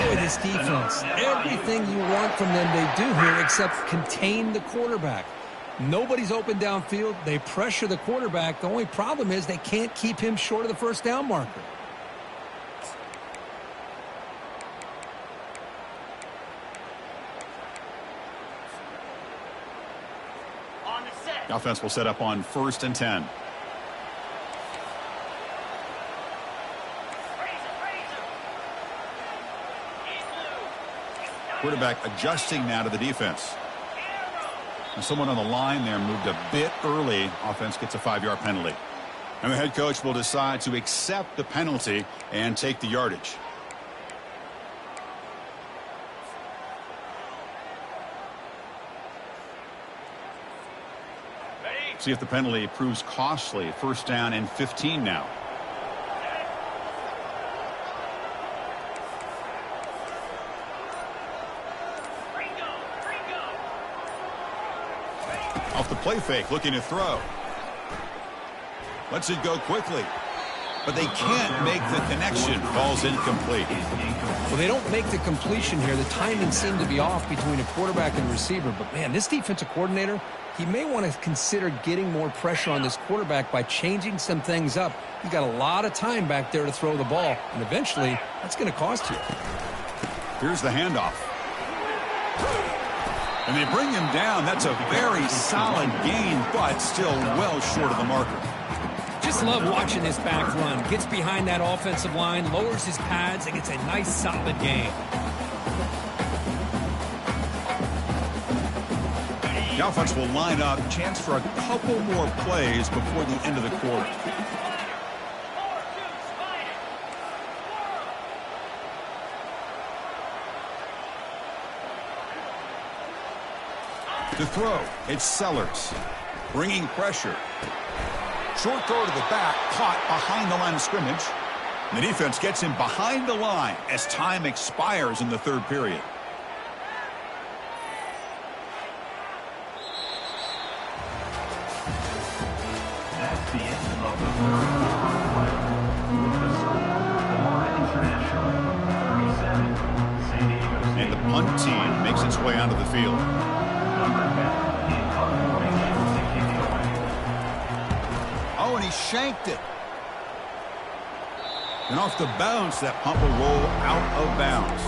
Boy, this defense, everything you want from them they do here except contain the quarterback. Nobody's open downfield. They pressure the quarterback. The only problem is they can't keep him short of the first down marker. The offense will set up on first and 10. Quarterback adjusting now to the defense. And someone on the line there moved a bit early. Offense gets a 5-yard penalty. And the head coach will decide to accept the penalty and take the yardage. See if the penalty proves costly. First down and 15 now. Off the play fake, looking to throw. Lets it go quickly. But they can't make the connection. Ball's incomplete. Well, they don't make the completion here. The timing seemed to be off between a quarterback and receiver. But, man, this defensive coordinator, he may want to consider getting more pressure on this quarterback by changing some things up. He's got a lot of time back there to throw the ball. And eventually, that's going to cost you. Here's the handoff. And they bring him down. That's a very solid gain, but still well short of the marker. Just love watching this back run. Gets behind that offensive line, lowers his pads, and gets a nice solid gain. The offense will line up. Chance for a couple more plays before the end of the quarter. To throw, it's Sellers. Bringing pressure. Short throw to the back, caught behind the line of scrimmage. The defense gets him behind the line as time expires in the third period. That's the end of the third quarter. With the score, Florida International 37, San Diego State. And the punt team makes its way onto the field. Number 10, in formation to kick it away. Oh, and he shanked it. And off the bounce, that punt will roll out of bounds.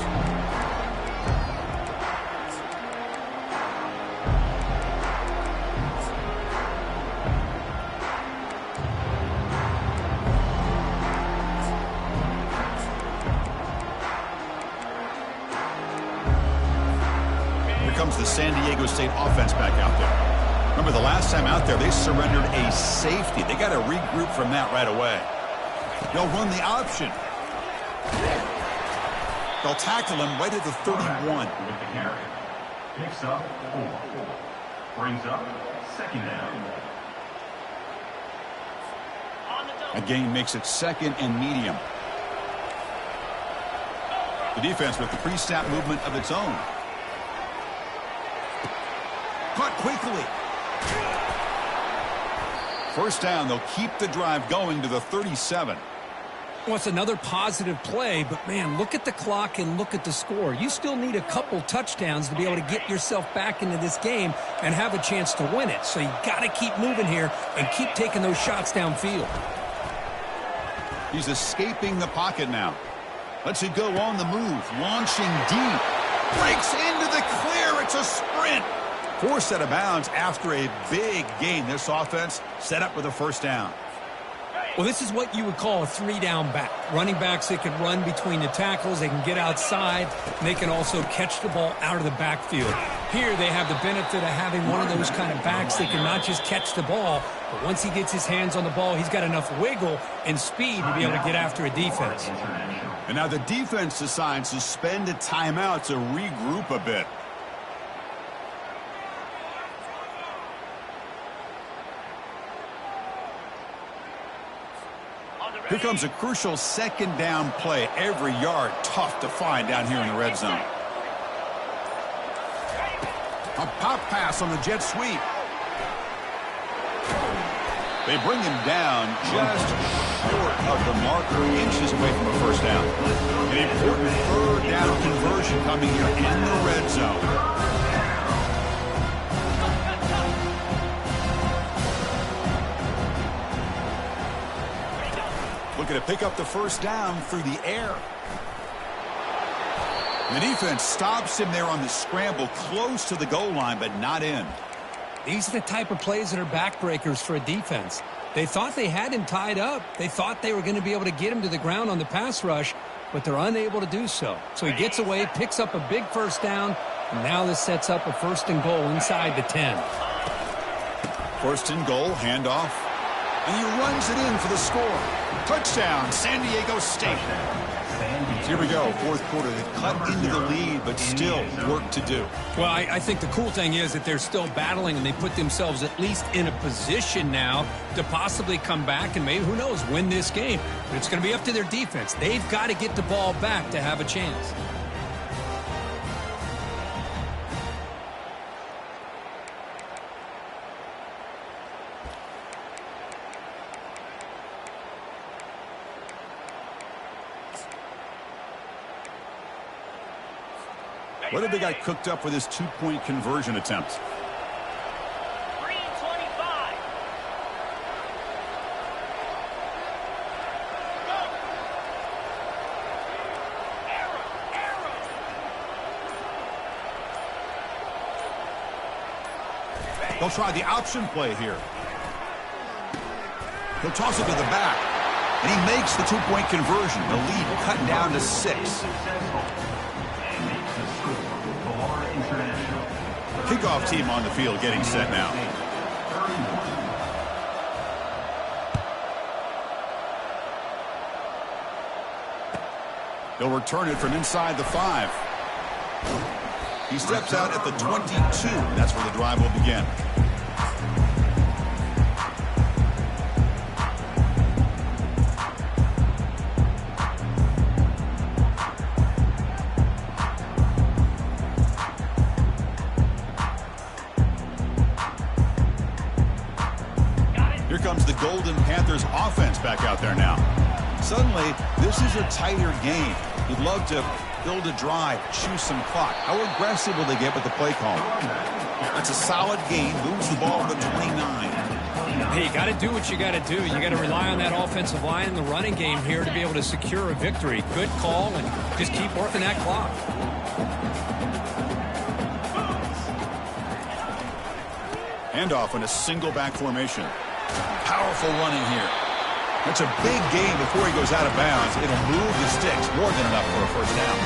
Here comes the San Diego State offense back out there. Remember the last time out there, they surrendered a safety. They got to regroup from that right away. They'll run the option. They'll tackle him right at the 31. With the carry. Picks up 4. Brings up second down. A gain makes it second and medium. The defense with the pre-snap movement of its own. Caught quickly. First down, they'll keep the drive going to the 37. Well, it's another positive play, but, man, look at the clock and look at the score. You still need a couple touchdowns to be able to get yourself back into this game and have a chance to win it. So you got to keep moving here and keep taking those shots downfield. He's escaping the pocket now. Lets it go on the move. Launching deep. Breaks into the clear. It's a sprint. Forced out of bounds after a big gain. This offense set up with a first down. Well, this is what you would call a three-down back. Running backs, they can run between the tackles, they can get outside, and they can also catch the ball out of the backfield. Here they have the benefit of having one of those kind of backs that can not just catch the ball, but once he gets his hands on the ball, he's got enough wiggle and speed to be able to get after a defense. And now the defense decides to spend a timeout to regroup a bit. Here comes a crucial second down play. Every yard tough to find down here in the red zone. A pop pass on the jet sweep. They bring him down just short of the marker, inches away from a first down. An important third down conversion coming here in the red zone. Looking to pick up the first down through the air. The defense stops him there on the scramble close to the goal line, but not in. These are the type of plays that are backbreakers for a defense. They thought they had him tied up. They thought they were going to be able to get him to the ground on the pass rush, but they're unable to do so. So he gets away, picks up a big first down, and now this sets up a first and goal inside the 10. First and goal, handoff, and he runs it in for the score. Touchdown, San Diego State. So here we go, fourth quarter. They cut into the lead, but still work to do. Well, I think the cool thing is that they're still battling, and they put themselves at least in a position now to possibly come back and maybe, who knows, win this game. But it's going to be up to their defense. They've got to get the ball back to have a chance. What have they got cooked up for this two-point conversion attempt? 3:25. They'll try the option play here. He'll toss it to the back, and he makes the two-point conversion. The lead cut down to 6. Successful. And makes the score. Florida International Kickoff team on the field getting set now. He'll return it from inside the 5. He steps out at the 22. That's where the drive will begin. Here comes the Golden Panthers offense back out there now. Suddenly, this is a tighter game. You'd love to build a drive, choose some clock. How aggressive will they get with the play call? That's a solid gain. Moves the ball to the 29. Hey, you got to do what you got to do. You got to rely on that offensive line and the running game here to be able to secure a victory. Good call, and just keep working that clock. Handoff in a single back formation. Powerful running here. That's a big gain before he goes out of bounds. It'll move the sticks more than enough for a first down.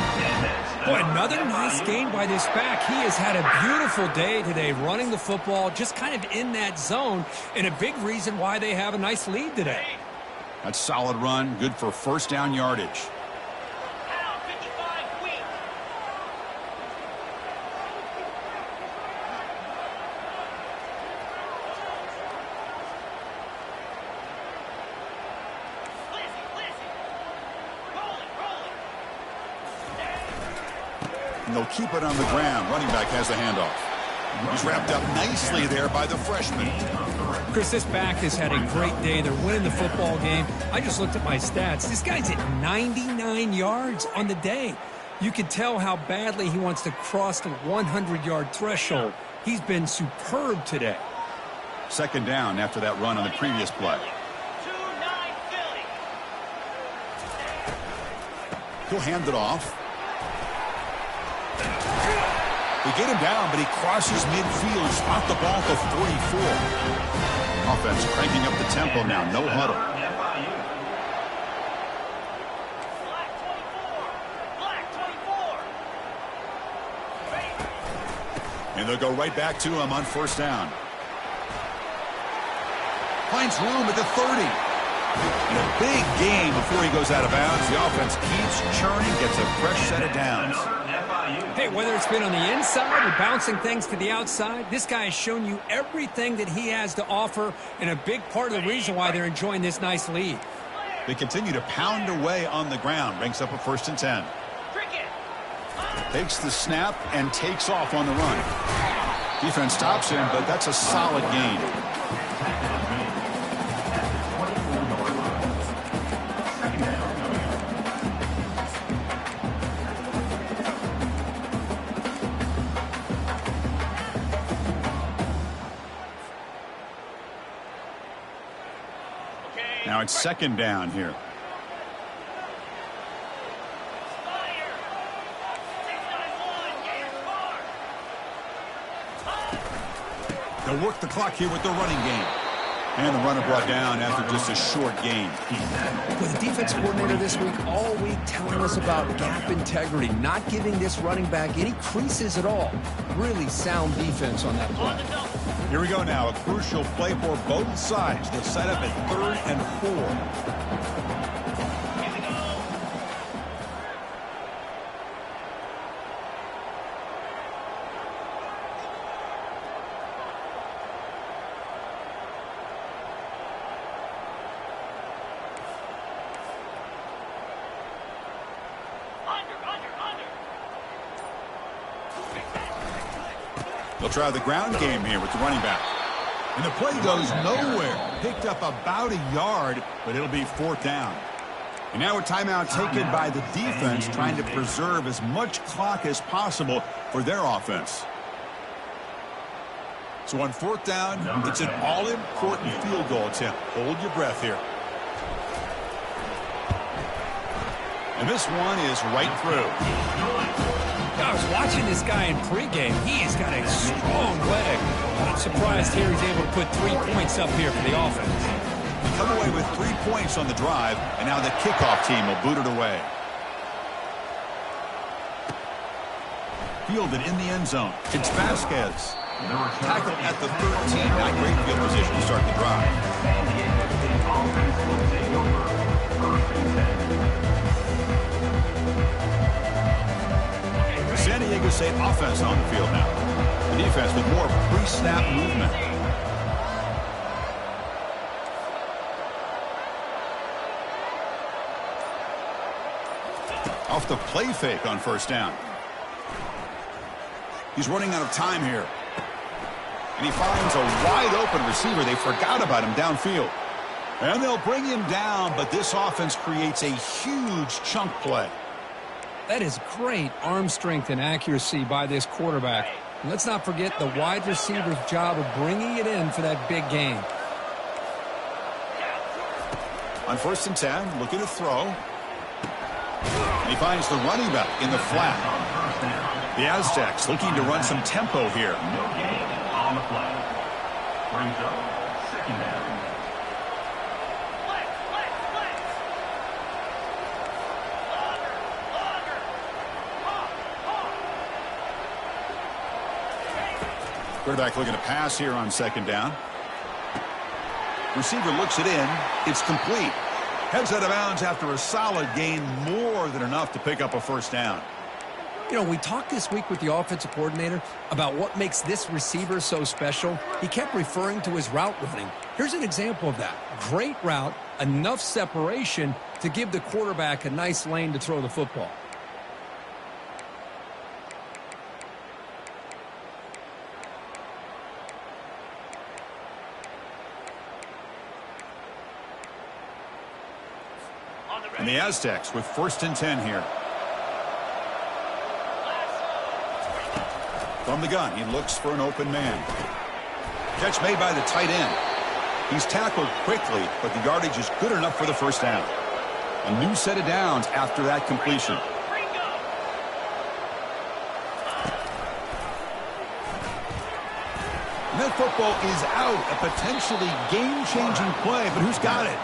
Boy, another nice gain by this back. He has had a beautiful day today running the football, just kind of in that zone, and a big reason why they have a nice lead today. That's solid run, good for first down yardage. Pound 55 weak. And they'll keep it on the ground. Running back has the handoff. He's wrapped up nicely there by the freshman. Chris, this back has had a great day. They're winning the football game. I just looked at my stats. This guy's at 99 yards on the day. You can tell how badly he wants to cross the 100-yard threshold. He's been superb today. Second down after that run on the previous play. 2-9 Philly. He'll hand it off. They get him down, but he crosses midfield. Spot the ball to 44. Offense cranking up the tempo now. No huddle. Black 24. And they'll go right back to him on first down. Finds room at the 30. And a big gain before he goes out of bounds. The offense keeps churning, gets a fresh set of downs. Hey, whether it's been on the inside or bouncing things to the outside, this guy has shown you everything that he has to offer, and a big part of the reason why they're enjoying this nice lead. They continue to pound away on the ground. Brings up a 1st and 10. Takes the snap and takes off on the run. Defense stops him, but that's a solid gain. Now it's second down here. They'll work the clock here with the running game. And the runner brought down after just a short gain. With the defense coordinator this week, all week telling us about gap integrity, not giving this running back any creases at all. Really sound defense on that play. Here we go now. A crucial play for both sides. They'll set up at 3rd and 4. They'll try the ground game here with the running back. And the play goes nowhere. Picked up about a yard, but it'll be 4th down. And now a timeout taken by the defense, trying to preserve as much clock as possible for their offense. So on 4th down, it's an all-important field goal attempt. Hold your breath here. And this one is right through. I was watching this guy in pregame. He's got a strong leg. I'm surprised here he's able to put 3 points up here for the offense. They come away with 3 points on the drive, and now the kickoff team will boot it away. fielded in the end zone. It's Vasquez. Tackle at the 13. Not great field position to start the drive. San Diego State offense will take over. First and 10. San Diego State offense on the field now. The defense with more pre-snap movement. Off the play fake on first down. He's running out of time here. And he finds a wide-open receiver. They forgot about him downfield. And they'll bring him down, but this offense creates a huge chunk play. That is great arm strength and accuracy by this quarterback. And let's not forget the wide receiver's job of bringing it in for that big game. On first and 10, looking to throw. And he finds the running back in the flat. The Aztecs looking to run some tempo here. No gain on the play. Brings up second down. Flex, flex, flex. Longer. Pop. Quarterback looking to pass here on second down. Receiver looks it in. It's complete. Heads out of bounds after a solid gain, more than enough to pick up a first down. You know, we talked this week with the offensive coordinator about what makes this receiver so special. He kept referring to his route running. Here's an example of that. Great route, enough separation to give the quarterback a nice lane to throw the football. And the Aztecs with first and 10 here. From the gun, he looks for an open man. Catch made by the tight end. He's tackled quickly, but the yardage is good enough for the first down. A new set of downs after that completion. And that football is out. A potentially game-changing play, but who's got it?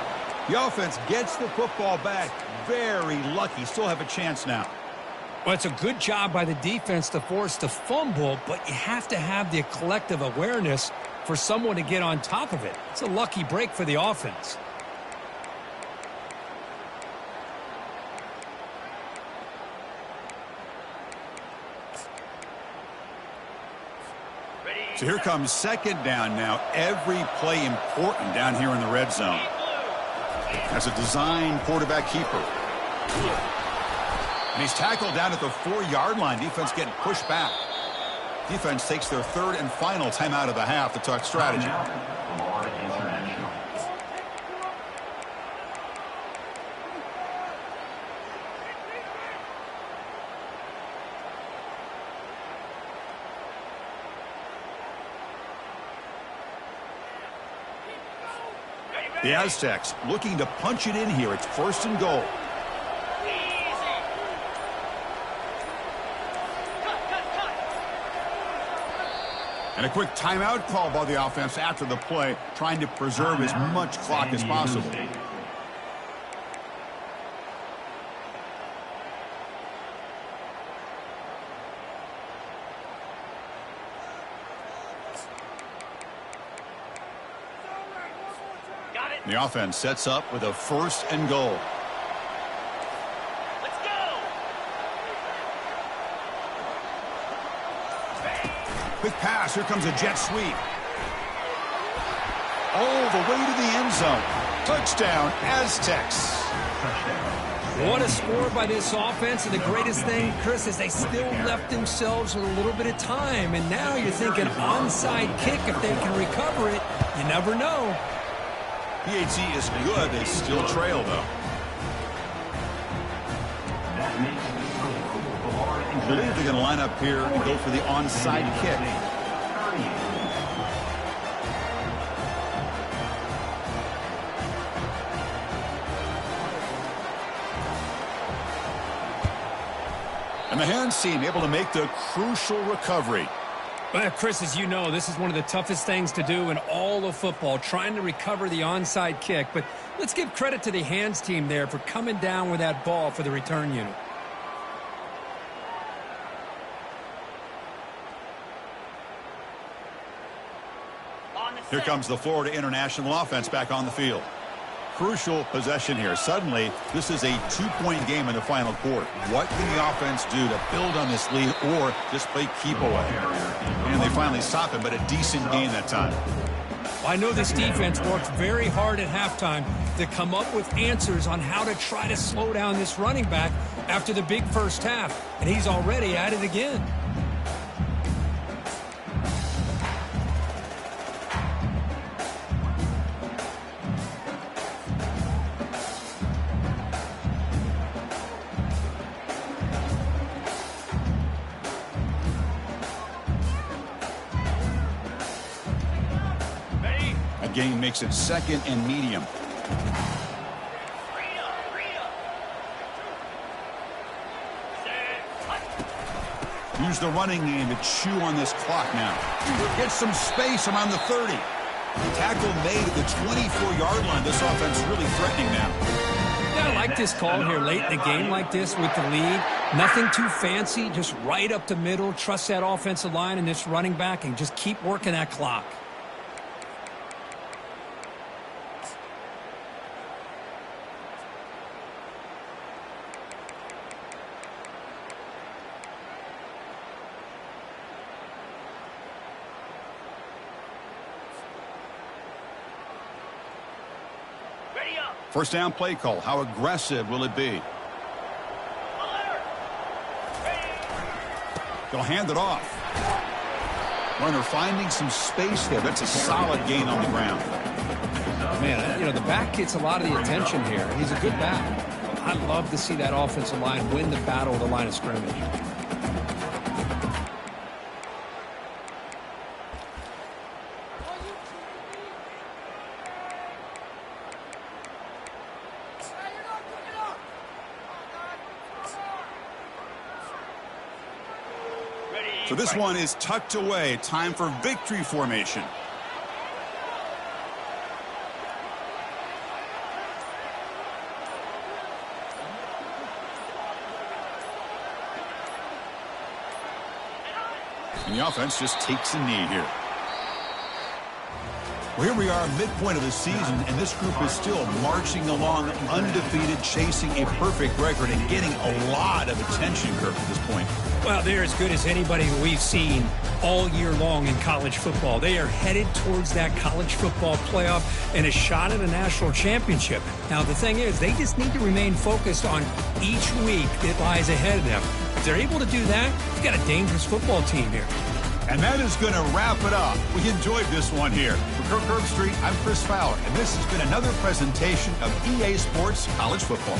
The offense gets the football back. Very lucky. Still have a chance now. Well, it's a good job by the defense to force the fumble, but you have to have the collective awareness for someone to get on top of it. It's a lucky break for the offense. So here comes second down now. Every play important down here in the red zone. As a design quarterback keeper. And he's tackled down at the 4-yard line. Defense getting pushed back. Defense takes their third and final timeout of the half to talk strategy. Florida International. The Aztecs looking to punch it in here. It's first and goal. And a quick timeout call by the offense after the play, trying to preserve as much clock as possible. Got it. The offense sets up with a first and goal. Let's go. Quick pass. Here comes a jet sweep. All the way to the end zone. Touchdown, Aztecs. What a score by this offense, and the greatest thing, Chris, is they still left themselves with a little bit of time, and now you're thinking onside kick if they can recover it. You never know. PAT is good. They still trail, though. That makes the score. Florida I believe they're going to line up here and go for the onside kick. And the hands team able to make the crucial recovery. Well, Chris, as you know, this is one of the toughest things to do in all of football, trying to recover the onside kick. But let's give credit to the hands team there for coming down with that ball for the return unit. Here comes the Florida International offense back on the field. Crucial possession here. Suddenly, this is a 2-point game in the final quarter. What can the offense do to build on this lead or just play keep away? And they finally stop it, but a decent game that time. I know this defense worked very hard at halftime to come up with answers on how to try to slow down this running back after the big first half, and he's already at it again. Game makes it 2nd and medium. Use the running game to chew on this clock now. Get some space around the 30. Tackle made at the 24-yard line. This offense really threatening now. Yeah, I like this call here late in the game like this with the lead. Nothing too fancy, just right up the middle. Trust that offensive line and this running back and just keep working that clock. First down play call. How aggressive will it be? They'll hand it off. Runner finding some space there. That's a solid gain on the ground. Man, you know, the back gets a lot of the attention here. He's a good back. I'd love to see that offensive line win the battle of the line of scrimmage. So this one is tucked away. Time for victory formation. And the offense just takes a knee here. Well, here we are, midpoint of the season, and this group is still marching along undefeated, chasing a perfect record and getting a lot of attention, Kirk, at this point. Well, they're as good as anybody that we've seen all year long in college football. They are headed towards that college football playoff and a shot at a national championship. Now, the thing is, they just need to remain focused on each week that lies ahead of them. If they're able to do that, you've got a dangerous football team here. And that is going to wrap it up. We enjoyed this one here. For Kirk Herbstreit, I'm Chris Fowler, and this has been another presentation of EA Sports College Football.